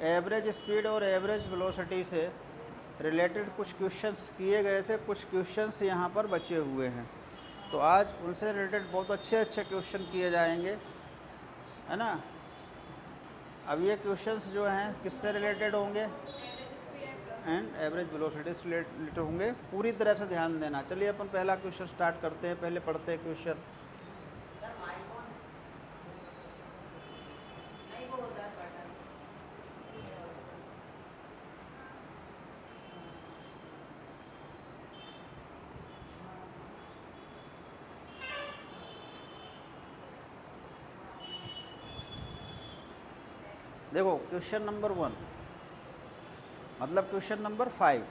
Average speed और average velocity से related कुछ क्वेश्चंस किए गए थे, कुछ क्वेश्चंस यहाँ पर बचे हुए हैं। तो आज उनसे रिलेटेड बहुत अच्छे अच्छे क्वेश्चन किए जाएंगे, है ना। अब ये क्वेश्चंस जो हैं किससे रिलेटेड होंगे, एंड एवरेज वेलोसिटी से रिलेटेड होंगे। पूरी तरह से ध्यान देना। चलिए अपन पहला क्वेश्चन स्टार्ट करते हैं। पहले पढ़ते हैं क्वेश्चन। देखो क्वेश्चन नंबर 1 मतलब क्वेश्चन नंबर 5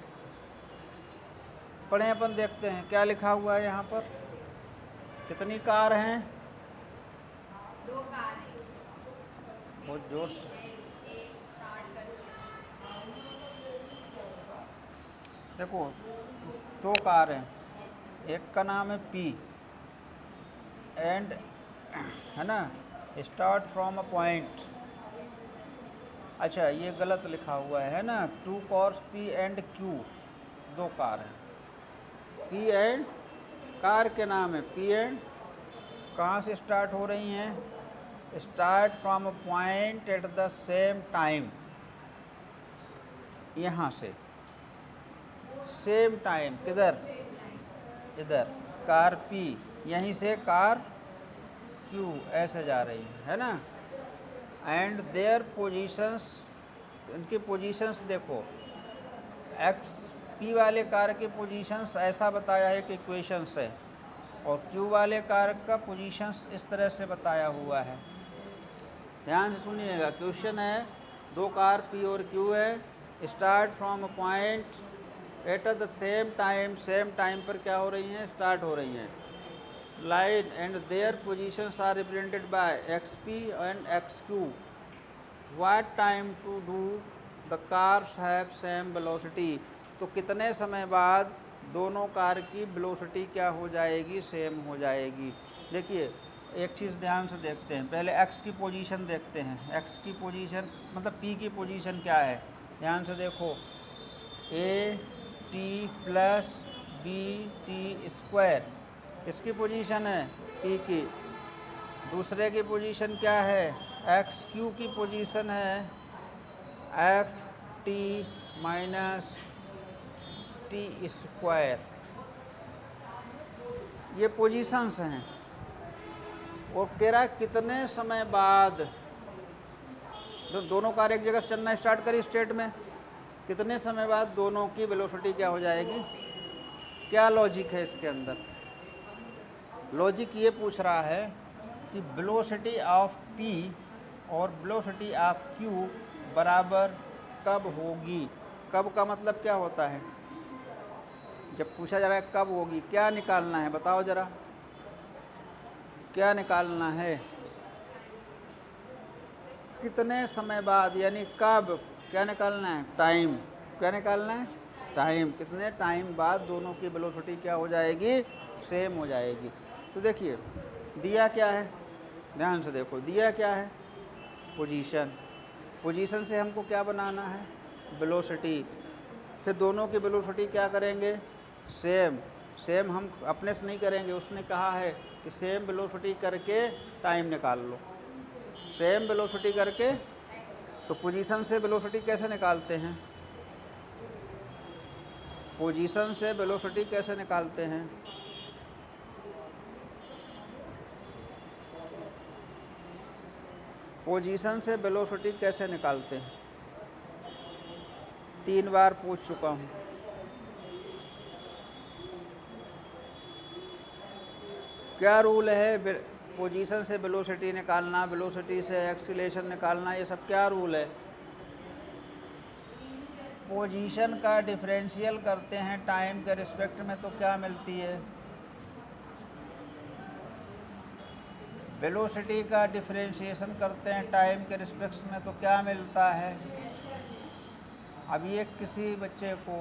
पढ़ें अपन, देखते हैं क्या लिखा हुआ है यहाँ पर। कितनी कार हैं? 2 कार हैं। बहुत जोर से। देखो 2 कार हैं, एक का नाम है P एंड, है ना, स्टार्ट फ्रॉम अ पॉइंट। अच्छा ये गलत लिखा हुआ है ना, 2 cars P and Q, 2 car हैं। P एंड कार के नाम है P एंड, कहाँ से स्टार्ट हो रही हैं? Start from a point at the same time, यहाँ से सेम टाइम, किधर? इधर कार P, यहीं से कार Q ऐसे जा रही है ना। एंड देयर पोजीशंस, इनकी पोजीशंस देखो, एक्स P वाले कार की पोजीशंस ऐसा बताया है कि इक्वेशंस है, और Q वाले कार का पोजीशंस इस तरह से बताया हुआ है। ध्यान से सुनिएगा। क्वेश्चन है 2 कार P और Q है, start from a point at the same time, same time पर क्या हो रही हैं? स्टार्ट हो रही हैं। Line and their positions are represented by XP एंड XQ। What time to do the cars have same velocity. तो कितने समय बाद दोनों कार की वेलोसिटी क्या हो जाएगी? सेम हो जाएगी। देखिए एक चीज़ ध्यान से देखते हैं, पहले x की पोजीशन देखते हैं। x की पोजीशन मतलब P की पोजीशन क्या है? ध्यान से देखो, AT प्लस BT², इसकी पोजीशन है P की। दूसरे की पोजीशन क्या है? XQ की पोजीशन है FT माइनस T²। ये पोजीशंस हैं। वो कह रहा है कितने समय बाद दोनों कार एक जगह से चलना स्टार्ट करी स्टेट में, कितने समय बाद दोनों की वेलोसिटी क्या हो जाएगी? क्या लॉजिक है इसके अंदर? लॉजिक ये पूछ रहा है कि वेलोसिटी ऑफ P और वेलोसिटी ऑफ Q बराबर कब होगी। कब का मतलब क्या होता है? जब पूछा जा रहा है कब होगी, क्या निकालना है बताओ ज़रा, क्या निकालना है? कितने समय बाद, यानी कब, क्या निकालना है? टाइम। क्या निकालना है? टाइम। कितने टाइम बाद दोनों की वेलोसिटी क्या हो जाएगी? सेम हो जाएगी। तो देखिए दिया क्या है, ध्यान से देखो, दिया क्या है? पोजीशन। पोजीशन से हमको क्या बनाना है? वेलोसिटी। फिर दोनों की वेलोसिटी क्या करेंगे? सेम। सेम हम अपने से नहीं करेंगे, उसने कहा है कि सेम वेलोसिटी करके टाइम निकाल लो। सेम वेलोसिटी करके, तो पोजीशन से वेलोसिटी कैसे निकालते हैं? पोजीशन से वेलोसिटी कैसे निकालते हैं? पोजीशन से वेलोसिटी कैसे निकालते हैं? 3 बार पूछ चुका हूँ। क्या रूल है पोजीशन से वेलोसिटी निकालना, वेलोसिटी से एक्सीलरेशन निकालना, ये सब क्या रूल है? पोजीशन का डिफरेंशियल करते हैं टाइम के रिस्पेक्ट में तो क्या मिलती है? वेलोसिटी का डिफरेंशिएशन करते हैं टाइम के रिस्पेक्ट में तो क्या मिलता है? अब ये किसी बच्चे को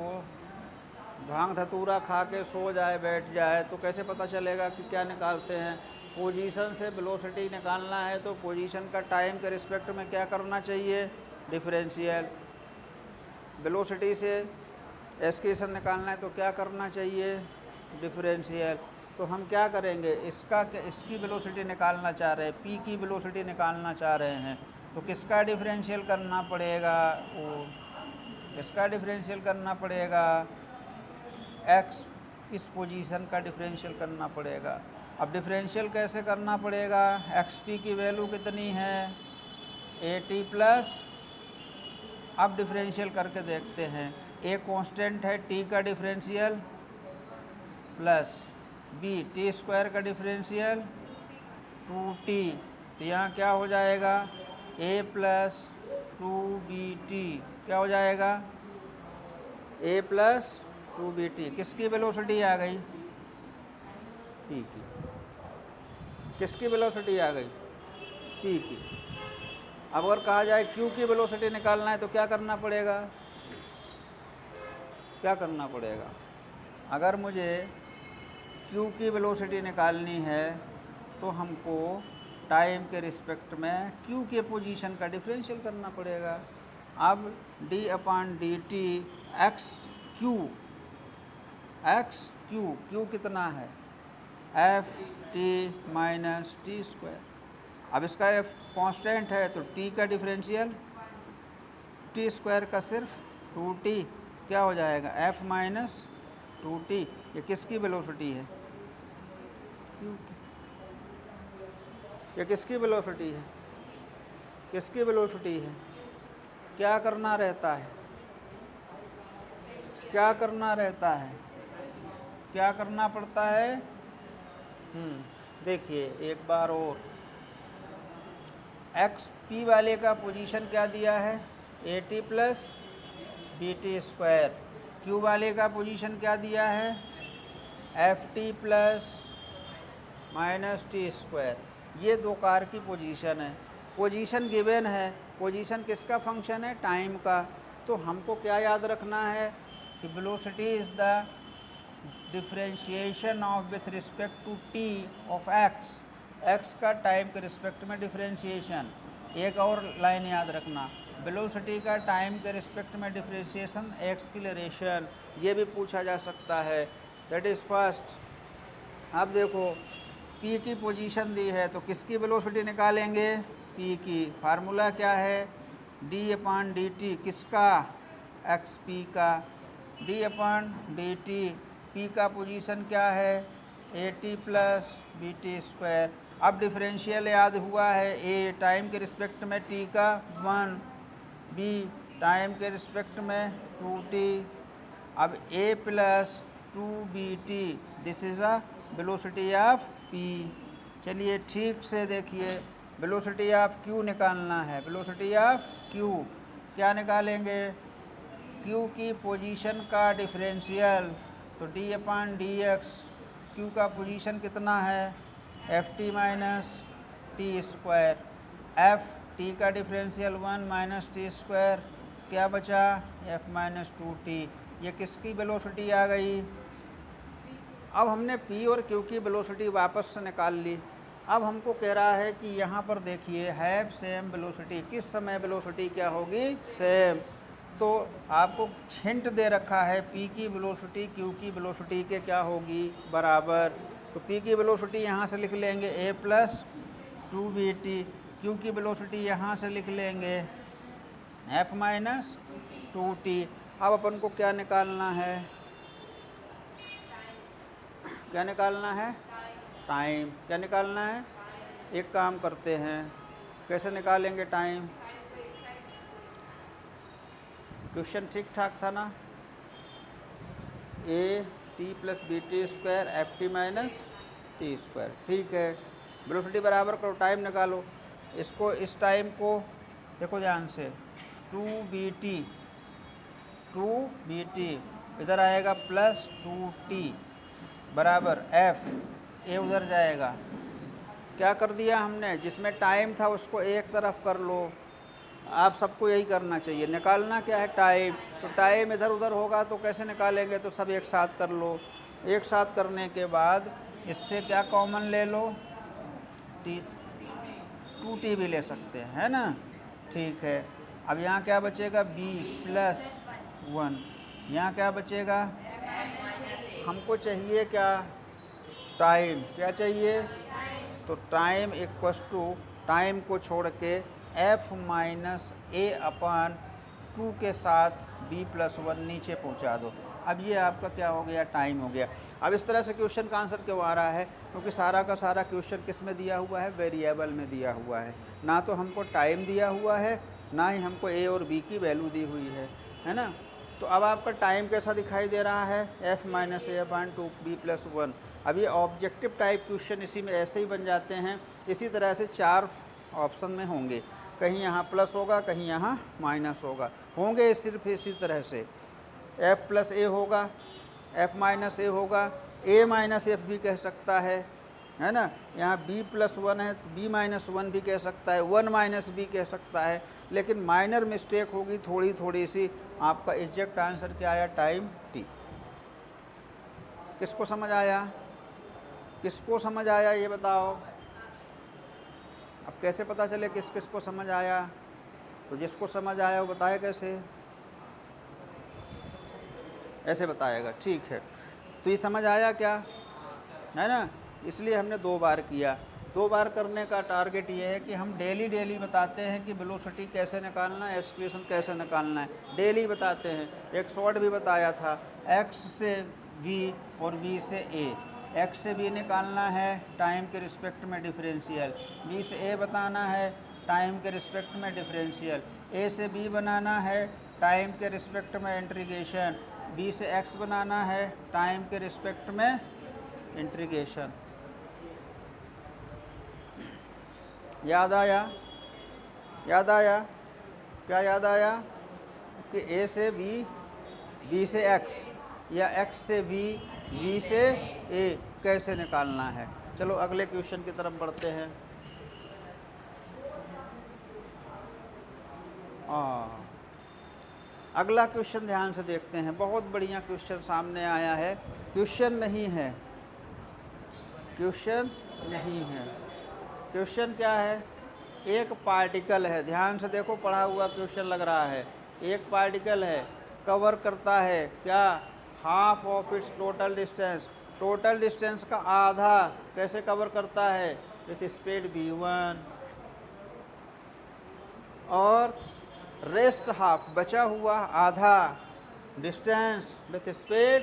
भांग धतूरा खा के सो जाए, बैठ जाए, तो कैसे पता चलेगा कि क्या निकालते हैं? पोजीशन से वेलोसिटी निकालना है तो पोजीशन का टाइम के रिस्पेक्ट में क्या करना चाहिए? डिफरेंशियल। वेलोसिटी से एस्केलेशन निकालना है तो क्या करना चाहिए, डिफरेंशियल। तो हम क्या करेंगे, इसकी वेलोसिटी निकालना चाह रहे हैं, पी की वेलोसिटी निकालना चाह रहे हैं, तो किसका डिफरेंशियल करना पड़ेगा, वो इसका डिफरेंशियल करना पड़ेगा, एक्स इस पोजीशन का डिफरेंशियल करना पड़ेगा। अब डिफरेंशियल कैसे करना पड़ेगा, एक्स पी की वैल्यू कितनी है, ए टी प्लस, अब डिफरेंशियल करके देखते हैं, ए कांस्टेंट है टी का differential plus B T square का डिफरेंशियल 2t, तो यहाँ क्या हो जाएगा, a प्लस 2bt, क्या हो जाएगा, a प्लस 2bt। किसकी वेलोसिटी आ गई, p की। किसकी वेलोसिटी आ गई, p की। अब अगर कहा जाए q की वेलोसिटी निकालना है तो क्या करना पड़ेगा, क्या करना पड़ेगा, अगर मुझे q की वेलोसिटी निकालनी है तो हमको टाइम के रिस्पेक्ट में q के पोजीशन का डिफरेंशियल करना पड़ेगा। अब d upon D T x Q कितना है, F T minus T square. अब इसका एफ कांस्टेंट है तो t का डिफरेंशियल टी स्क्वायर का सिर्फ 2t, क्या हो जाएगा, f माइनस 2t। ये किसकी वेलोसिटी है, ये किसकी वेलोसिटी है, किसकी वेलोसिटी है। क्या करना रहता है, क्या करना रहता है, क्या करना पड़ता है, देखिए एक बार और, एक्स पी वाले का पोजीशन क्या दिया है, A T plus B T square, Q वाले का पोजीशन क्या दिया है, F T plus minus T square. ये दो कार की पोजीशन है, पोजीशन गिवन है, पोजीशन किसका फंक्शन है, टाइम का। तो हमको क्या याद रखना है कि velocity is the differentiation of with respect to T of X, X का टाइम के रिस्पेक्ट में डिफरेंशिएशन। एक और लाइन याद रखना, वेलोसिटी का टाइम के रिस्पेक्ट में डिफरेंशिएशन, एक्सलेरेशन, ये भी पूछा जा सकता है, दैट इज़ फर्स्ट। अब देखो p की पोजीशन दी है तो किसकी वेलोसिटी निकालेंगे, p की। फार्मूला क्या है, d अपान डी टी, किसका, एक्स पी का, d upon D T, p का पोजीशन क्या है, A T plus B T square. अब डिफरेंशियल याद हुआ है, a टाइम के रिस्पेक्ट में t का 1, b टाइम के रिस्पेक्ट में 2t, अब a plus 2bt, this is a velocity of p। चलिए ठीक से देखिए, वेलोसिटी ऑफ q निकालना है, वेलोसिटी ऑफ q क्या निकालेंगे, q की पोजीशन का डिफरेंशियल, तो d upon D x, Q का पोजीशन कितना है, F T minus T square, F T का डिफरेंशियल 1 माइनस टी स्क्वायर, क्या बचा, एफ माइनस 2t। ये किसकी वेलोसिटी आ गई। अब हमने p और q की वेलोसिटी वापस से निकाल ली। अब हमको कह रहा है कि यहाँ पर देखिए, हैव सेम वेलोसिटी, किस समय वेलोसिटी क्या होगी, सेम। तो आपको हिंट दे रखा है p की वेलोसिटी q की वेलोसिटी के क्या होगी, बराबर। तो p की वेलोसिटी यहाँ से लिख लेंगे a प्लस 2bt, q की वेलोसिटी यहाँ से लिख लेंगे f माइनस 2t। अब अपन को क्या निकालना है, क्या निकालना है, टाइम। क्या निकालना है, एक काम करते हैं, कैसे निकालेंगे टाइम, क्वेश्चन ठीक ठाक था ना, A T plus B T square F T minus T square, ठीक है। वेलोसिटी बराबर करो, टाइम निकालो। इसको, इस टाइम को देखो ध्यान से, 2bt, इधर आएगा प्लस 2t बराबर f, ए उधर जाएगा। क्या कर दिया हमने, जिसमें टाइम था उसको एक तरफ कर लो। आप सबको यही करना चाहिए, निकालना क्या है, टाइम। तो टाइम इधर उधर होगा तो कैसे निकालेंगे, तो सब एक साथ कर लो। एक साथ करने के बाद इससे क्या कॉमन ले लो, 2t भी ले सकते हैं, है ना, ठीक है। अब यहाँ क्या बचेगा b प्लस 1, यहाँ क्या बचेगा, हमको चाहिए क्या, टाइम, क्या चाहिए, तो टाइम इक्वस टू, टाइम को छोड़ के f माइनस ए अपान 2 के साथ b प्लस 1 नीचे पहुंचा दो। अब ये आपका क्या हो गया, टाइम हो गया। अब इस तरह से क्वेश्चन का आंसर क्यों आ रहा है, क्योंकि सारा का सारा क्वेश्चन किस में दिया हुआ है, वेरिएबल में दिया हुआ है। ना तो हमको टाइम दिया हुआ है, ना ही हमको ए और बी की वैल्यू दी हुई है ना। तो अब आपका टाइम कैसा दिखाई दे रहा है, f माइनस ए अपान 2 b प्लस 1। अब ये ऑब्जेक्टिव टाइप क्वेश्चन इसी में ऐसे ही बन जाते हैं। इसी तरह से 4 ऑप्शन में होंगे, कहीं यहाँ प्लस होगा, कहीं यहाँ माइनस होंगे सिर्फ इसी तरह से। f प्लस ए होगा, f माइनस ए होगा, a माइनस एफ भी कह सकता है ना। यहाँ b प्लस 1 है तो b माइनस 1 भी कह सकता है, 1 माइनस b कह सकता है। लेकिन माइनर मिस्टेक होगी थोड़ी सी। आपका एग्जैक्ट आंसर क्या आया, टाइम t। किसको समझ आया, किसको समझ आया ये बताओ। अब कैसे पता चले किस किस को समझ आया, तो जिसको समझ आया वो बताए कैसे, ऐसे बताएगा, ठीक है। तो ये समझ आया क्या, है ना। इसलिए हमने 2 बार किया। 2 बार करने का टारगेट ये है कि हम डेली बताते हैं कि वेलोसिटी कैसे निकालना है, एक्सक्रेशन कैसे निकालना है, डेली बताते हैं। एक शॉर्ट भी बताया था, x से v और v से a, x से b निकालना है टाइम के रिस्पेक्ट में डिफरेंशियल, b से a बताना है टाइम के रिस्पेक्ट में डिफरेंशियल, a से b बनाना है टाइम के रिस्पेक्ट में इंटीग्रेशन, b से x बनाना है टाइम के रिस्पेक्ट में इंटीग्रेशन। याद आया, याद आया, क्या याद आया कि a से b, b से x या x से v, v से a कैसे निकालना है। चलो अगले क्वेश्चन की तरफ बढ़ते हैं। अगला क्वेश्चन ध्यान से देखते हैं, बहुत बढ़िया क्वेश्चन सामने आया है। क्वेश्चन नहीं है, क्वेश्चन नहीं है, क्वेश्चन क्या है, एक पार्टिकल है, ध्यान से देखो पढ़ा हुआ क्वेश्चन लग रहा है। एक पार्टिकल है, कवर करता है क्या, half of its total distance, total distance का आधा कैसे कवर करता है, विथ स्पीड v1, और रेस्ट हाफ बचा हुआ आधा distance with speed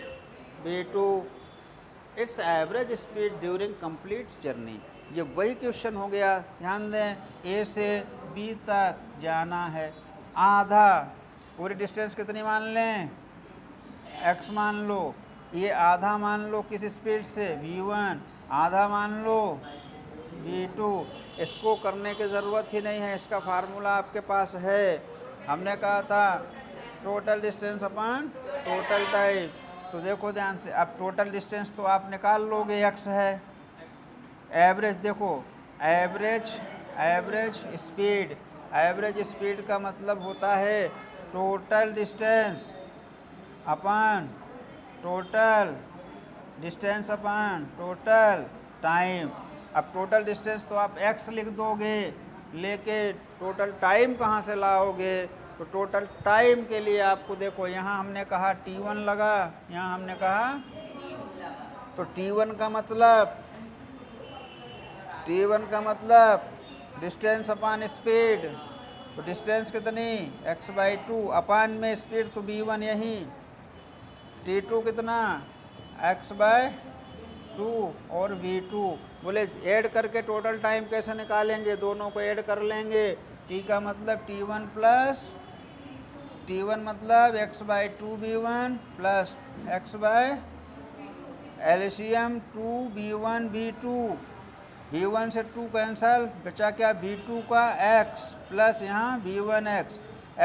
v2, it's average speed during complete journey. ये वही क्वेश्चन हो गया। ध्यान दें, ए से बी तक जाना है, आधा, पूरी डिस्टेंस कितनी मान लें, x मान लो, ये आधा मान लो किस स्पीड से, v1, आधा मान लो v2। इसको करने की ज़रूरत ही नहीं है, इसका फार्मूला आपके पास है। हमने कहा था total distance upon total time. तो देखो ध्यान से, अब टोटल डिस्टेंस तो आप निकाल लोगे, x है, एवरेज देखो, एवरेज स्पीड, एवरेज स्पीड का मतलब होता है total distance upon total distance upon total time. अब टोटल डिस्टेंस तो आप x लिख दोगे, लेके टोटल टाइम कहाँ से लाओगे, तो टोटल टाइम के लिए आपको देखो, यहाँ हमने कहा t1 लगा, यहाँ हमने कहा, तो t1 का मतलब डिस्टेंस अपॉन स्पीड, तो डिस्टेंस कितनी, x/2, अपान में स्पीड तो v1 यही, t2 कितना, x/2 और v2। बोले ऐड करके टोटल टाइम कैसे निकालेंगे, दोनों को ऐड कर लेंगे, t का मतलब t1 मतलब x/2 v1 plus LCM 2 v1 v2, v1 से 2 कैंसल, बचा क्या, v2 का x प्लस यहाँ v1x,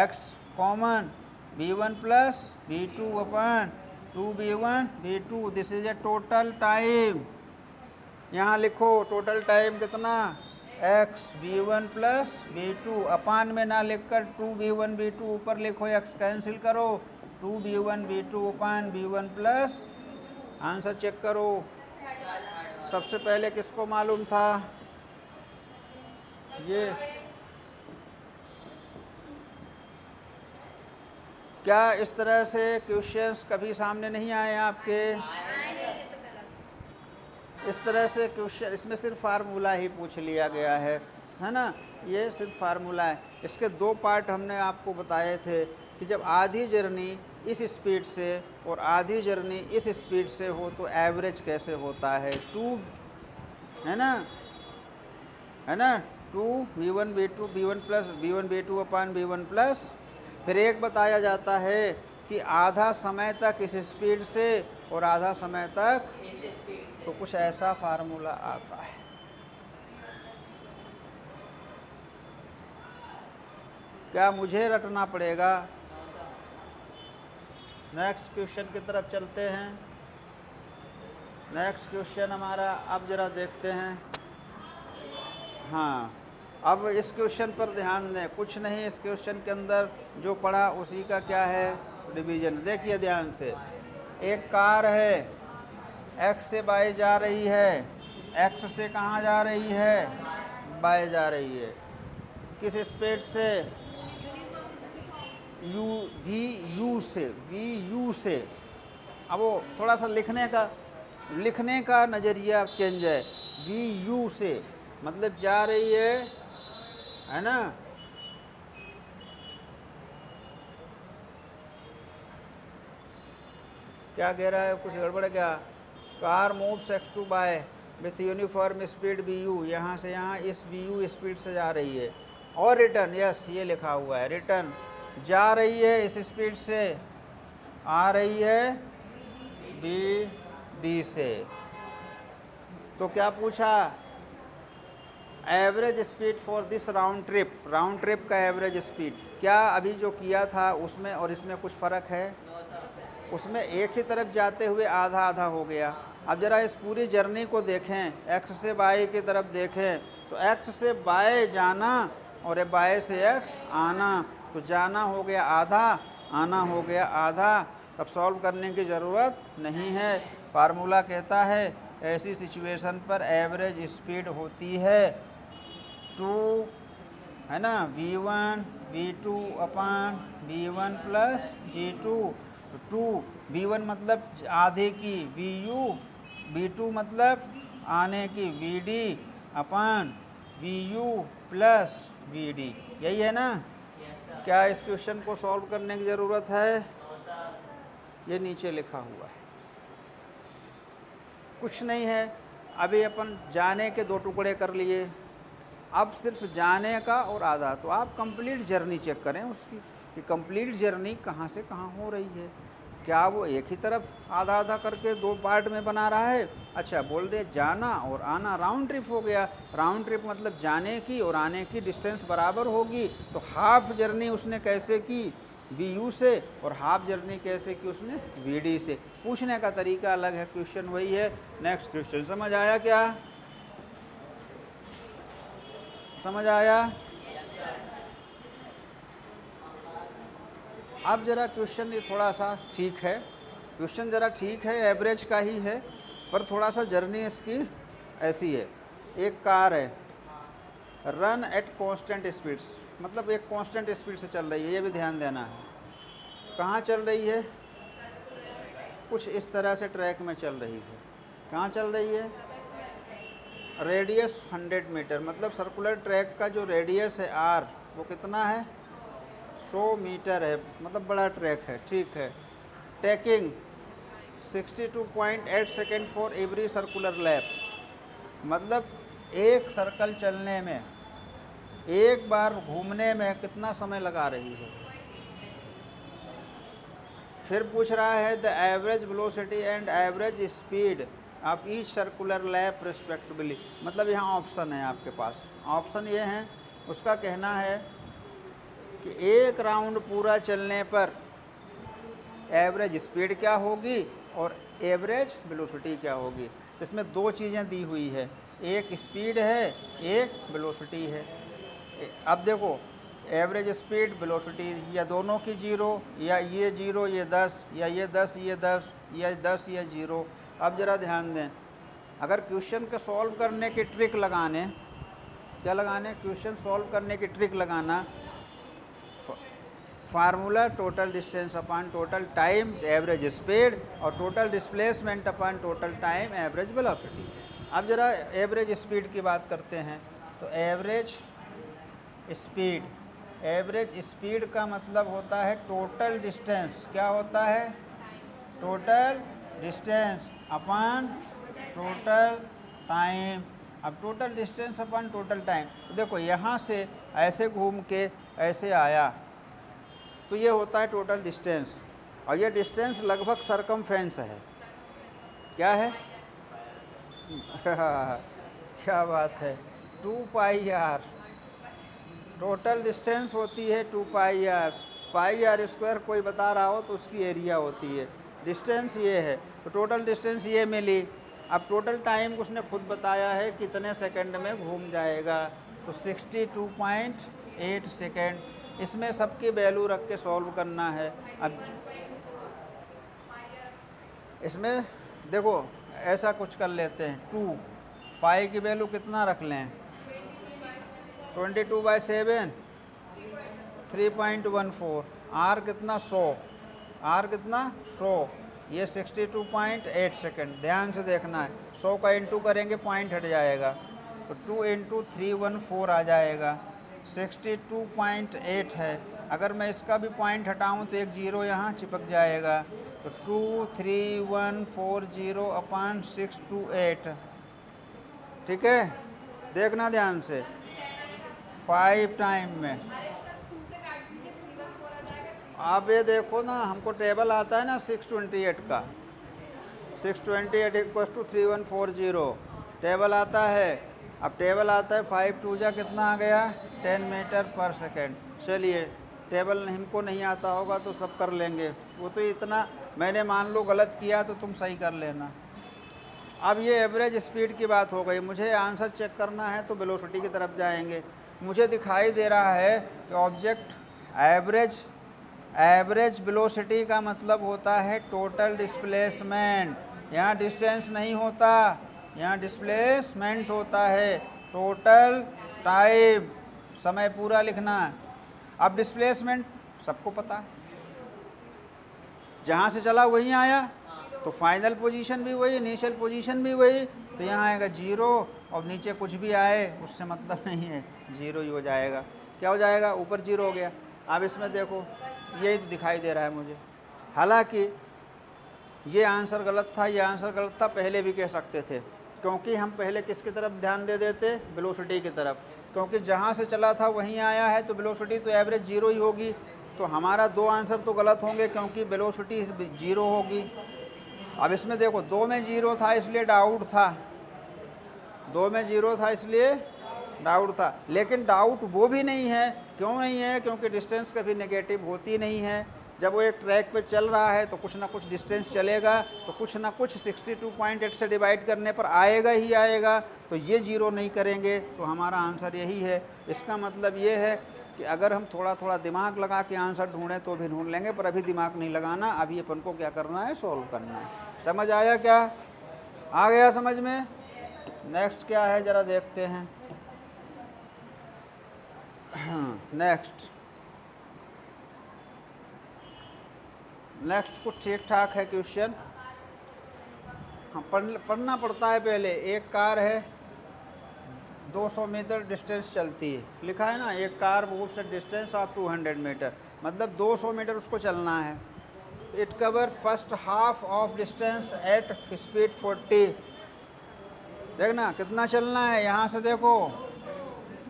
x common, v1 plus v2 upon 2 v1 v2, this is a total time. यहाँ लिखो टोटल टाइम कितना, x v1 प्लस v2, अपान में ना लिखकर 2 v1 v2 ऊपर लिखो, x कैंसिल करो, 2 v1 v2 अपान v1 प्लस, आंसर चेक करो। सबसे पहले किसको मालूम था, ये क्या इस तरह से क्वेश्चंस कभी सामने नहीं आए आपके? इस तरह से क्वेश्चन, इसमें सिर्फ फार्मूला ही पूछ लिया गया है ना, ये सिर्फ फार्मूला है। इसके दो पार्ट हमने आपको बताए थे कि जब आधी जर्नी इस स्पीड से और आधी जर्नी इस स्पीड से हो तो एवरेज कैसे होता है, 2 है ना 2v1 v2 v1 plus v1 v2 अपान v1 प्लस, फिर एक बताया जाता है कि आधा समय तक इस स्पीड से और आधा समय तक, तो कुछ ऐसा फार्मूला आता है। क्या मुझे रटना पड़ेगा? नेक्स्ट क्वेश्चन की तरफ चलते हैं। नेक्स्ट क्वेश्चन हमारा, अब जरा देखते हैं। हाँ, अब इस क्वेश्चन पर ध्यान दें, कुछ नहीं इस क्वेश्चन के अंदर जो पढ़ा उसी का क्या है, रिवीजन। देखिए ध्यान से, एक कार है, एक्स से बाय जा रही है, एक्स से कहाँ जा रही है, बाय जा रही है, किस स्पीड से, वी यू से। अब वो थोड़ा सा लिखने का नज़रिया चेंज है, वी यू से मतलब जा रही है ना। क्या कह रहा है, कुछ गड़बड़ है क्या? Car moves X to by with uniform speed V U, यहाँ से यहाँ इस वी यू स्पीड से जा रही है, और रिटर्न, यस ये लिखा हुआ है, रिटर्न जा रही है इस स्पीड से, आ रही है बी डी से। तो क्या पूछा, average speed for this round trip का एवरेज स्पीड। क्या अभी जो किया था उसमें और इसमें कुछ फ़र्क है? उसमें एक ही तरफ जाते हुए आधा आधा हो गया। अब ज़रा इस पूरी जर्नी को देखें, एक्स से बाय की तरफ देखें, तो एक्स से बाय जाना और बाय से एक्स आना, तो जाना हो गया आधा, आना हो गया आधा। तब सॉल्व करने की ज़रूरत नहीं है। फार्मूला कहता है ऐसी सिचुएशन पर एवरेज स्पीड होती है 2 है ना, v1 v2 अपान v1 प्लस v2। तो 2 v1 मतलब आधे की vu, v2 मतलब आने की vd अपान vu प्लस vd, यही है ना। क्या इस क्वेश्चन को सॉल्व करने की ज़रूरत है? ये नीचे लिखा हुआ है, कुछ नहीं है। अभी अपन जाने के 2 टुकड़े कर लिए, अब सिर्फ जाने का और आधा। तो आप कंप्लीट जर्नी चेक करें उसकी कि कंप्लीट जर्नी कहाँ से कहाँ हो रही है। क्या वो एक ही तरफ आधा आधा करके 2 पार्ट में बना रहा है? अच्छा, बोल रहे जाना और आना राउंड ट्रिप हो गया। राउंड ट्रिप मतलब जाने की और आने की डिस्टेंस बराबर होगी। तो हाफ जर्नी उसने कैसे की, वी यू से, और हाफ जर्नी कैसे की उसने, वी डी से। पूछने का तरीका अलग है, क्वेश्चन वही है। नेक्स्ट क्वेश्चन समझ आया क्या? समझ आया? अब ज़रा क्वेश्चन ये थोड़ा सा ठीक है, क्वेश्चन ज़रा ठीक है, एवरेज का ही है, पर थोड़ा सा जर्नी इसकी ऐसी है। एक कार है, रन एट कांस्टेंट स्पीड्स, मतलब एक कांस्टेंट स्पीड से चल रही है, ये भी ध्यान देना है। कहाँ चल रही है? कुछ इस तरह से ट्रैक में चल रही है। कहाँ चल रही है? रेडियस 100 मीटर, मतलब सर्कुलर ट्रैक का जो रेडियस है आर, वो कितना है? 100 मीटर है, मतलब बड़ा ट्रैक है, ठीक है। Taking 62.8 second for every circular lap, मतलब एक सर्कल चलने में, एक बार घूमने में कितना समय लगा रही है। फिर पूछ रहा है the average velocity and average speed of each circular lap respectively, मतलब यहाँ ऑप्शन है आपके पास। ऑप्शन ये हैं, उसका कहना है कि एक राउंड पूरा चलने पर एवरेज स्पीड क्या होगी और एवरेज वेलोसिटी क्या होगी। तो इसमें 2 चीज़ें दी हुई है, एक स्पीड है, एक वेलोसिटी है। अब देखो, एवरेज स्पीड वेलोसिटी या दोनों की 0, या ये 0 ये 10, या ये 10 ये 10, या 10 ये 0। अब ज़रा ध्यान दें, अगर क्वेश्चन के सॉल्व करने की ट्रिक लगाने, क्या लगाने, क्वेश्चन सॉल्व करने की ट्रिक लगाना, formula total distance upon total time average speed और total displacement upon total time average velocity. अब ज़रा एवरेज स्पीड की बात करते हैं। तो एवरेज स्पीड का मतलब होता है टोटल डिस्टेंस। क्या होता है? Total distance upon total time. अब total distance upon total time, तो देखो यहाँ से ऐसे घूम के ऐसे आया तो ये होता है टोटल डिस्टेंस, और ये डिस्टेंस लगभग सरकमफ्रेंस है। क्या है? क्या बात है, 2 पाई आर टोटल डिस्टेंस होती है। 2 पाई आर स्क्वायर कोई बता रहा हो तो उसकी एरिया होती है। डिस्टेंस ये है, तो टोटल डिस्टेंस ये मिली। अब टोटल टाइम उसने खुद बताया है कितने सेकंड में घूम जाएगा, तो 62.8 सेकंड। इसमें सबकी वैल्यू रख के सॉल्व करना है। अब इसमें देखो ऐसा कुछ कर लेते हैं, 2 पाई की वैल्यू कितना रख लें? 22/7 3.14। आर कितना? 100। आर कितना? 100। ये 62.8 सेकंड। ध्यान से देखना है, 100 का इंटू करेंगे पॉइंट हट जाएगा, तो 2 × 314 आ जाएगा। 62.8 है। अगर मैं इसका भी पॉइंट हटाऊं तो एक जीरो यहाँ चिपक जाएगा, तो 23140 अपॉन 628। ठीक है, देखना ध्यान से। 5 टाइम में आप ये देखो ना, हमको टेबल आता है ना 628 का, 628 = 3140 टेबल आता है। अब टेबल आता है 5 2 जा कितना आ गया? 10 मीटर पर सेकेंड। चलिए, टेबल हमको नहीं आता होगा तो सब कर लेंगे, वो तो इतना मैंने मान लो गलत किया तो तुम सही कर लेना। अब ये एवरेज स्पीड की बात हो गई। मुझे आंसर चेक करना है तो वेलोसिटी की तरफ जाएंगे। मुझे दिखाई दे रहा है कि ऑब्जेक्ट एवरेज वेलोसिटी का मतलब होता है टोटल डिस्प्लेसमेंट। यहाँ डिस्टेंस नहीं होता, यहाँ डिस्प्लेसमेंट होता है। टोटल टाइम, समय पूरा लिखना। अब डिस्प्लेसमेंट सबको पता है, जहाँ से चला वहीं आया, तो फाइनल पोजीशन भी वही, इनिशियल पोजीशन भी वही, तो यहाँ आएगा 0, और नीचे कुछ भी आए उससे मतलब नहीं है, 0 ही हो जाएगा। क्या हो जाएगा? ऊपर 0 हो गया। अब इसमें देखो, यही तो दिखाई दे रहा है मुझे। हालांकि ये आंसर गलत था, ये आंसर गलत था, पहले भी कह सकते थे, क्योंकि हम पहले किसकी तरफ ध्यान दे देते? वेलोसिटी की तरफ, क्योंकि जहाँ से चला था वहीं आया है, तो वेलोसिटी तो एवरेज 0 ही होगी। तो हमारा 2 आंसर तो गलत होंगे, क्योंकि वेलोसिटी 0 होगी। अब इसमें देखो, 2 में 0 था इसलिए डाउट था, 2 में 0 था इसलिए डाउट था। लेकिन डाउट वो भी नहीं है। क्यों नहीं है? क्योंकि डिस्टेंस कभी नेगेटिव होती नहीं है। जब वो एक ट्रैक पे चल रहा है तो कुछ ना कुछ डिस्टेंस चलेगा, तो कुछ ना कुछ 62.8 से डिवाइड करने पर आएगा ही आएगा। तो ये 0 नहीं करेंगे, तो हमारा आंसर यही है। इसका मतलब ये है कि अगर हम थोड़ा थोड़ा दिमाग लगा के आंसर ढूंढें तो भी ढूंढ लेंगे, पर अभी दिमाग नहीं लगाना। अभी अपन को क्या करना है? सॉल्व करना है। समझ आया? क्या आ गया समझ में? नेक्स्ट क्या है ज़रा देखते हैं। नेक्स्ट कुछ ठीक ठाक है क्वेश्चन। हाँ, पढ़ना पड़ता है पहले। एक कार है, 200 मीटर डिस्टेंस चलती है, लिखा है ना, एक car moves at distance of 200 metre, मतलब 200 मीटर उसको चलना है। It cover first half of distance at speed 40। देखना कितना चलना है, यहाँ से देखो,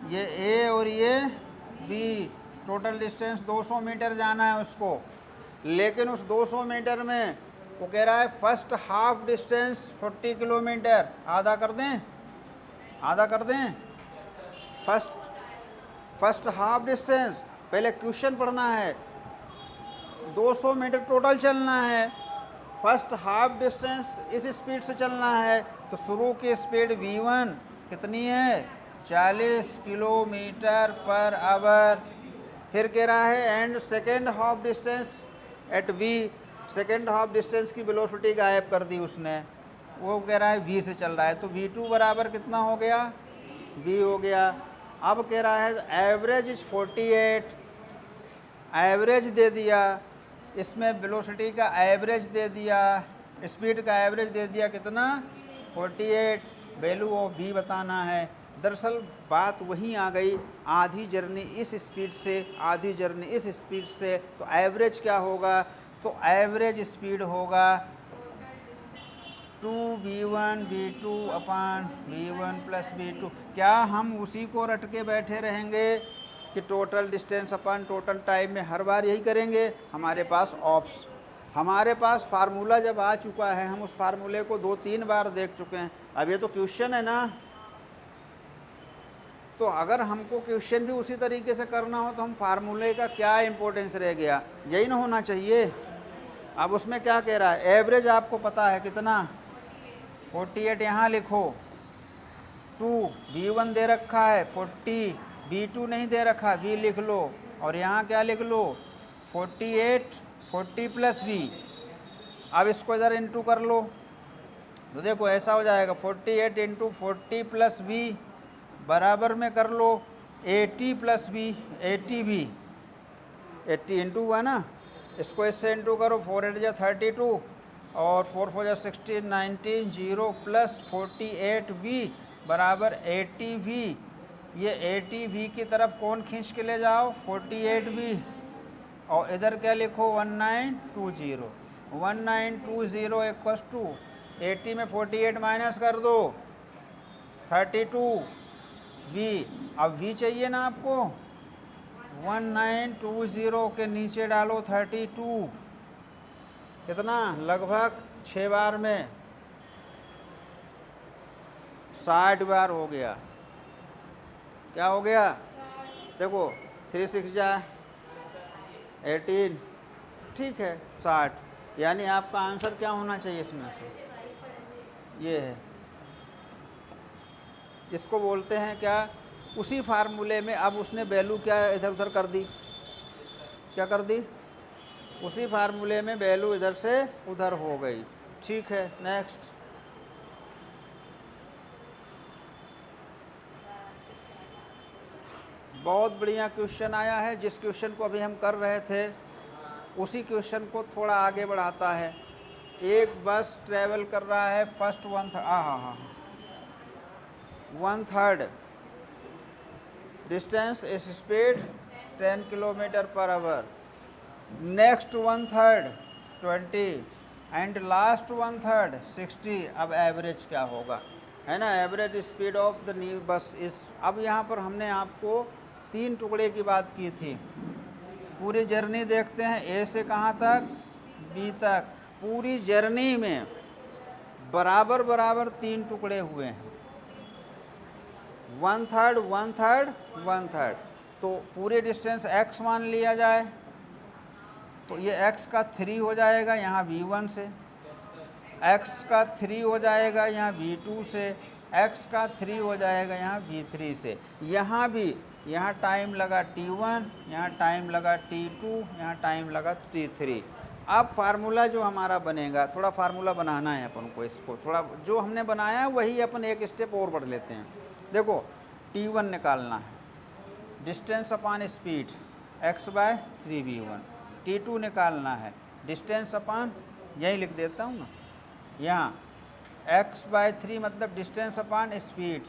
ये ए और ये बी, टोटल डिस्टेंस 200 मीटर जाना है उसको। लेकिन उस 200 मीटर में वो कह रहा है फर्स्ट हाफ डिस्टेंस 40 किलोमीटर। आधा कर दें, आधा कर दें। फर्स्ट हाफ डिस्टेंस, पहले क्वेश्चन पढ़ना है। 200 मीटर टोटल चलना है, फर्स्ट हाफ डिस्टेंस इस स्पीड से चलना है, तो शुरू की स्पीड v1 कितनी है? 40 किलोमीटर पर आवर। फिर कह रहा है and second half distance at v, second half distance की वेलोसिटी गायब कर दी उसने, वो कह रहा है v से चल रहा है, तो v2 बराबर कितना हो गया? v हो गया। अब कह रहा है एवरेज इज 48, एवरेज दे दिया, इसमें वेलोसिटी का एवरेज दे दिया, स्पीड का एवरेज दे दिया कितना 48, वैल्यू ऑफ v बताना है। दरअसल बात वहीं आ गई, आधी जर्नी इस स्पीड से आधी जर्नी इस स्पीड से, तो एवरेज क्या होगा, तो एवरेज स्पीड होगा 2v1 v2 अपान v1 प्लस v2। क्या हम उसी को रट के बैठे रहेंगे कि टोटल डिस्टेंस अपन टोटल टाइम में हर बार यही करेंगे? हमारे पास फार्मूला जब आ चुका है, हम उस फार्मूले को 2-3 बार देख चुके हैं। अब ये तो क्वेश्चन है ना, तो अगर हमको क्वेश्चन भी उसी तरीके से करना हो तो हम फार्मूले का क्या इम्पोर्टेंस रह गया, यही ना होना चाहिए। अब उसमें क्या कह रहा है, एवरेज आपको पता है कितना 48, यहाँ लिखो 2 v1 दे रखा है 40, v2 नहीं दे रखा, v लिख लो, और यहाँ क्या लिख लो 48, 40 प्लस v। अब इसको इधर इंटू कर लो तो देखो ऐसा हो जाएगा 48 इंटू 40 प्लस v बराबर में कर लो 80 प्लस v, 80v, 80 इंटू हुआ ना, इसको इससे इंटू करो, 4 8 जा 32 और 4 4 जा 16, 19, 0 प्लस 48v बराबर 80v। ये 80v की तरफ कौन खींच के ले जाओ 48v, और इधर क्या लिखो 1920, 1920 इक्वस टू 80 में 48 माइनस कर दो 32v। अब v चाहिए ना आपको, 1920 के नीचे डालो 32, कितना लगभग 6 बार में 60 बार हो गया। क्या हो गया, देखो 3 6 जा 18, ठीक है 60, यानी आपका आंसर क्या होना चाहिए इसमें से, ये है। इसको बोलते हैं क्या, उसी फार्मूले में अब उसने वैल्यू क्या इधर उधर कर दी, क्या कर दी, उसी फार्मूले में वैल्यू इधर से उधर हो गई। ठीक है, नेक्स्ट। बहुत बढ़िया क्वेश्चन आया है, जिस क्वेश्चन को अभी हम कर रहे थे उसी क्वेश्चन को थोड़ा आगे बढ़ाता है। एक बस ट्रेवल कर रहा है फर्स्ट 1/3 डिस्टेंस इस speed 10 kilometre per hour, next 1/3 20 and last 1/3 60। अब एवरेज क्या होगा, है ना, average speed of the new bus इस। अब यहाँ पर हमने आपको 3 टुकड़े की बात की थी। पूरी जर्नी देखते हैं, ए से कहाँ तक, बी तक। पूरी जर्नी में बराबर बराबर 3 टुकड़े हुए हैं, 1/3 1/3 1/3। तो पूरे डिस्टेंस x मान लिया जाए तो ये x का 3 हो जाएगा यहाँ v1 से, x का 3 हो जाएगा यहाँ v2 से, x का 3 हो जाएगा यहाँ v3 से। यहाँ भी, यहाँ टाइम लगा t1, यहाँ टाइम लगा t2, यहाँ टाइम लगा t3। अब फार्मूला जो हमारा बनेगा, थोड़ा फार्मूला बनाना है अपन को, इसको थोड़ा जो हमने बनाया है वही अपन एक स्टेप और बढ़ लेते हैं। देखो t1 निकालना है, डिस्टेंस अपान स्पीड x/3v1। t2 निकालना है, डिस्टेंस अपान, यही लिख देता हूँ ना, यहाँ x/3 मतलब डिस्टेंस अपान स्पीड,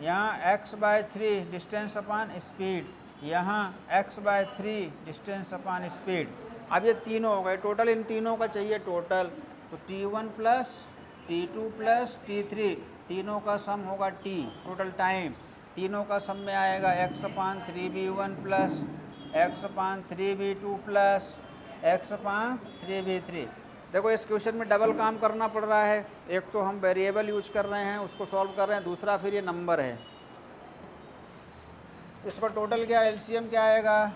यहाँ x/3 डिस्टेंस अपान स्पीड, यहाँ x/3 डिस्टेंस अपान स्पीड। अब ये तीनों हो गए, टोटल इन तीनों का चाहिए टोटल, तो t1 plus t2 plus t3, तीनों का सम होगा t, टोटल टाइम। तीनों का सम में आएगा x/3v1 plus x/3v2 plus x/3v3। देखो इस क्वेश्चन में डबल काम करना पड़ रहा है, एक तो हम वेरिएबल यूज कर रहे हैं उसको सॉल्व कर रहे हैं, दूसरा फिर ये नंबर है। इसका टोटल क्या, एलसीएम क्या आएगा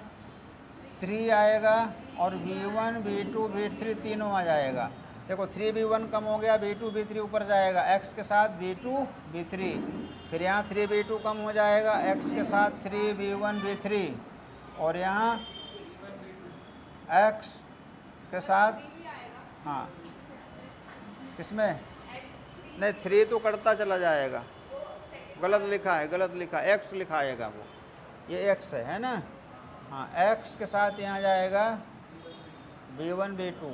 3 आएगा, और v1 v2 v3 तीनों आ जाएगा। देखो 3v1 कम हो गया, v2 v3 ऊपर जाएगा, x के साथ v2 v3, फिर यहाँ 3v2 कम हो जाएगा, x के साथ 3v1 v3, और यहाँ x के साथ, हाँ किसमें नहीं 3 तो कटता चला जाएगा, गलत लिखा है, गलत लिखा, x लिखाएगा वो, ये x है ना, हाँ x के साथ यहाँ जाएगा b1 b2।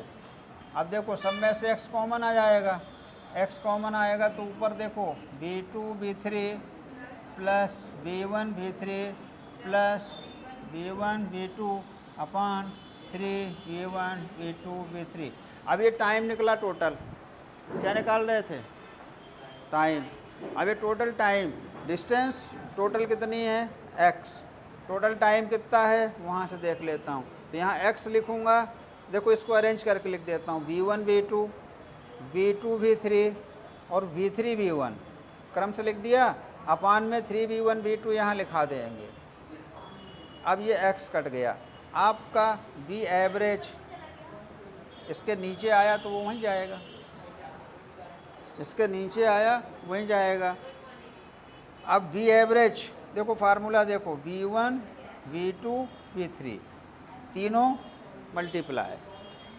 अब देखो सब में से x कॉमन आ जाएगा, x कॉमन आएगा तो ऊपर देखो b2 b3 plus b1 b3 plus b1 b2 अपान 3 b1 b2 b3। अब ये टाइम निकला टोटल, क्या निकाल रहे थे? टाइम। अब ये टोटल टाइम, डिस्टेंस टोटल कितनी है? x। टोटल टाइम कितना है वहाँ से देख लेता हूँ। तो यहाँ x लिखूँगा, देखो इसको अरेंज करके लिख देता हूँ, v1 v2 v2 v3 और v3 v1 क्रम से लिख दिया, अपान में 3 v1 v2 यहाँ लिखा देंगे। अब ये x कट गया, आपका v एवरेज इसके नीचे आया तो वो वहीं जाएगा, इसके नीचे आया वहीं जाएगा। अब v एवरेज देखो फार्मूला देखो, v1 v2 v3 तीनों मल्टीप्लाई,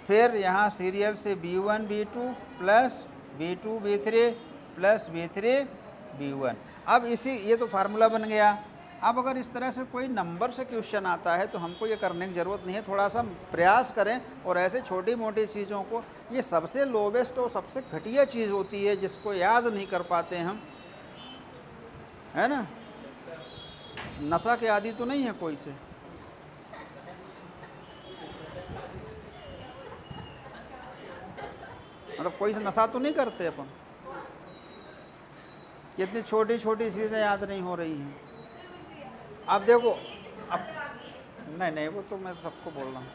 फिर यहाँ सीरियल से b1 b2 plus b2 b3 plus b3 b1। अब इसी ये तो फार्मूला बन गया। अब अगर इस तरह से कोई नंबर से क्वेश्चन आता है तो हमको ये करने की ज़रूरत नहीं है, थोड़ा सा प्रयास करें और ऐसे छोटी मोटी चीज़ों को, ये सबसे लोवेस्ट और सबसे घटिया चीज़ होती है जिसको याद नहीं कर पाते हम, है ना। नशा के आदी तो नहीं है कोई से, मतलब कोई से नशा तो नहीं करते अपन, इतनी छोटी छोटी चीज़ें याद नहीं हो रही हैं। अब देखो, अब नहीं वो तो मैं सबको बोल रहा हूँ।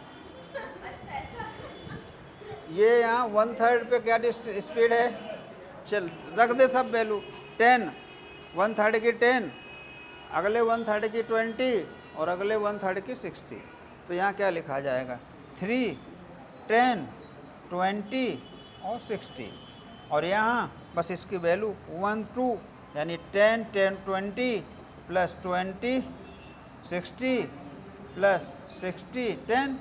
ये यहाँ 1/3 पे क्या स्पीड है, चल रख दे सब वैल्यू, 10, 1/3 की 10, अगले 1/3 की 20 और अगले 1/3 की 60। तो यहाँ क्या लिखा जाएगा, 3, 10, 20 और 60। और यहाँ बस इसकी वैल्यू 1 2 यानी 10 10 20 प्लस 20 60 प्लस 60 10।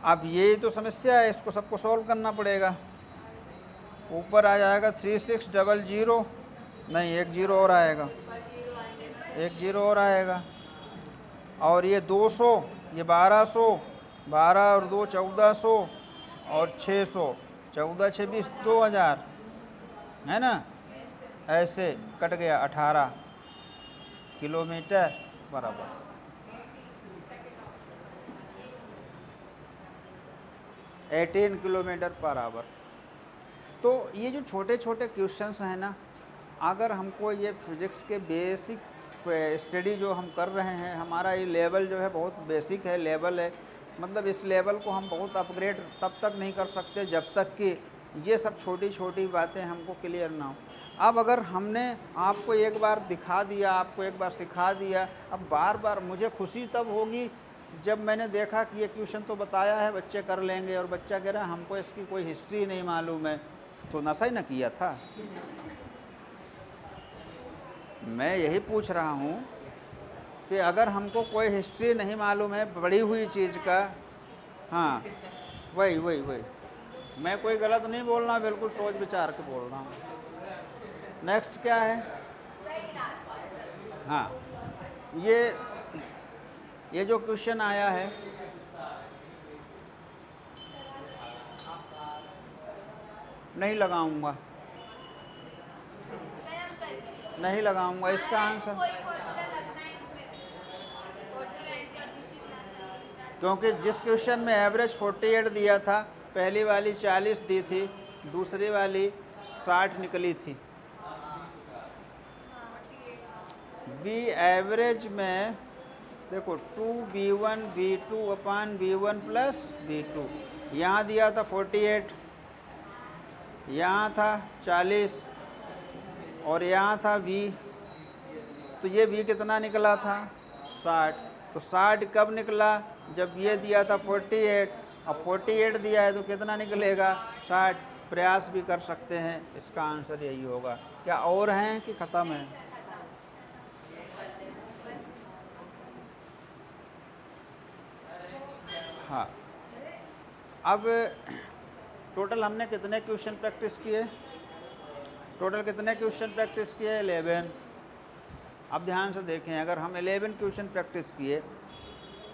अब ये तो समस्या है, इसको सबको सॉल्व करना पड़ेगा। ऊपर आ जाएगा 3600, नहीं एक जीरो और आएगा, एक जीरो और आएगा। और ये 200, ये 1200, 12 और 2 1400 और 600, 14 6 20 2000, है ना। ऐसे कट गया 18 किलोमीटर बराबर। Eighteen kilometre per hour. तो ये जो छोटे छोटे क्वेश्चंस हैं ना, अगर हमको ये फिज़िक्स के बेसिक स्टडी जो हम कर रहे हैं, हमारा ये लेवल जो है बहुत बेसिक है, लेवल है, मतलब इस लेवल को हम बहुत अपग्रेड तब तक नहीं कर सकते जब तक कि ये सब छोटी छोटी बातें हमको क्लियर ना हो। अब अगर हमने आपको एक बार दिखा दिया, आपको एक बार सिखा दिया, अब बार बार मुझे खुशी तब होगी जब मैंने देखा कि ये क्वेश्चन तो बताया है, बच्चे कर लेंगे, और बच्चा कह रहा है हमको इसकी कोई हिस्ट्री नहीं मालूम है, तो नशा ही ना किया था। मैं यही पूछ रहा हूँ कि अगर हमको कोई हिस्ट्री नहीं मालूम है बड़ी हुई चीज़ का, हाँ वही मैं कोई गलत नहीं बोल रहा, बिल्कुल सोच विचार के बोल रहा हूँ। नेक्स्ट क्या है, हाँ ये जो क्वेश्चन आया है, नहीं लगाऊंगा, नहीं लगाऊंगा इसका आंसर, क्योंकि जिस क्वेश्चन में एवरेज 48 दिया था, पहली वाली 40 दी थी, दूसरी वाली 60 निकली थी। वी एवरेज में देखो 2b1 b2 अपान b1 प्लस b2, यहाँ दिया था 48, यहाँ था 40 और यहाँ था v, तो ये v कितना निकला था 60। तो 60 कब निकला, जब ये दिया था 48, अब 48 दिया है तो कितना निकलेगा 60। प्रयास भी कर सकते हैं, इसका आंसर यही होगा। क्या और हैं कि ख़त्म है? हाँ, अब टोटल हमने कितने क्वेश्चन प्रैक्टिस किए, टोटल कितने क्वेश्चन प्रैक्टिस किए 11। अब ध्यान से देखें, अगर हम 11 क्वेश्चन प्रैक्टिस किए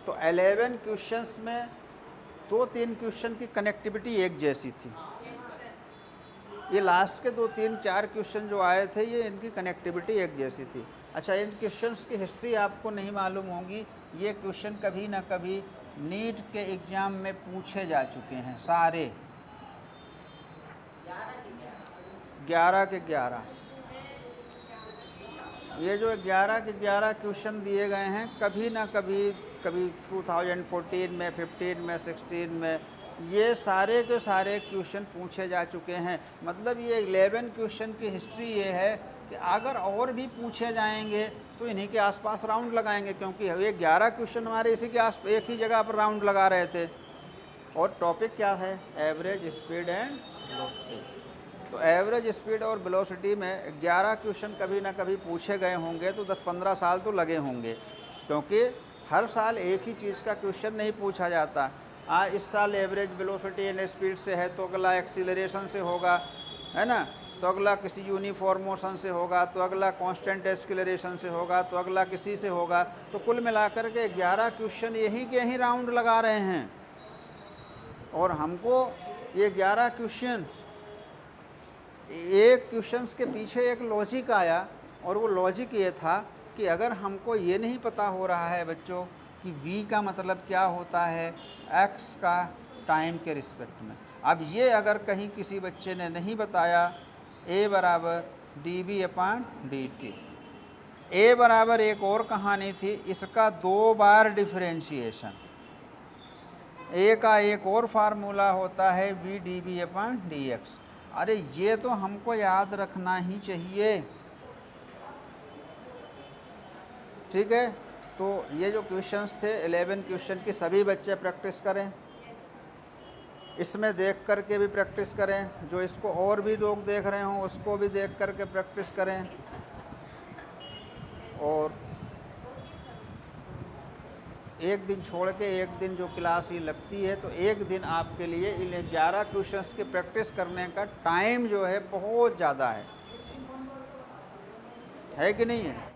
तो 11 क्वेश्चंस में 2-3 क्वेश्चन की कनेक्टिविटी एक जैसी थी। ये लास्ट के 2-3-4 क्वेश्चन जो आए थे ये इनकी कनेक्टिविटी एक जैसी थी। अच्छा, इन क्वेश्चंस की हिस्ट्री आपको नहीं मालूम होगी। ये क्वेश्चन कभी ना कभी नीट के एग्ज़ाम में पूछे जा चुके हैं सारे 11 के 11। ये जो 11 के 11 क्वेश्चन दिए गए हैं कभी ना कभी 2014 में, 15 में, 16 में, ये सारे के सारे क्वेश्चन पूछे जा चुके हैं। मतलब ये 11 क्वेश्चन की हिस्ट्री ये है कि अगर और भी पूछे जाएंगे तो इन्हीं के आसपास राउंड लगाएंगे, क्योंकि ये 11 क्वेश्चन हमारे इसी के आस एक ही जगह पर राउंड लगा रहे थे। और टॉपिक क्या है? Average speed and velocity. तो एवरेज स्पीड और वेलोसिटी में 11 क्वेश्चन कभी ना कभी पूछे गए होंगे, तो 10-15 साल तो लगे होंगे, क्योंकि हर साल एक ही चीज़ का क्वेश्चन नहीं पूछा जाता। इस साल एवरेज वेलोसिटी एंड स्पीड से है तो अगला एक्सीलरेशन से होगा, है ना, तो अगला किसी यूनिफॉर्म मोशन से होगा, तो अगला कांस्टेंट एक्सीलरेशन से होगा, तो अगला किसी से होगा। तो कुल मिलाकर के 11 क्वेश्चन यही के ही राउंड लगा रहे हैं। और हमको ये 11 क्वेश्चन, एक क्वेश्चंस के पीछे एक लॉजिक आया, और वो लॉजिक ये था कि अगर हमको ये नहीं पता हो रहा है बच्चों कि v का मतलब क्या होता है x का टाइम के रिस्पेक्ट में, अब ये अगर कहीं किसी बच्चे ने नहीं बताया a बराबर dv/dt, a बराबर एक और कहानी थी, इसका 2 बार डिफरेंशिएशन, a का एक और फार्मूला होता है v dv/dx। अरे ये तो हमको याद रखना ही चाहिए, ठीक है। तो ये जो क्वेश्चंस थे 11 क्वेश्चन की सभी बच्चे प्रैक्टिस करें, इसमें देख कर के भी प्रैक्टिस करें, जो इसको और भी लोग देख रहे हों उसको भी देख कर के प्रैक्टिस करें। और एक दिन छोड़ के एक दिन जो क्लास ये लगती है, तो एक दिन आपके लिए इन 11 क्वेश्चंस की प्रैक्टिस करने का टाइम जो है बहुत ज़्यादा है कि नहीं है?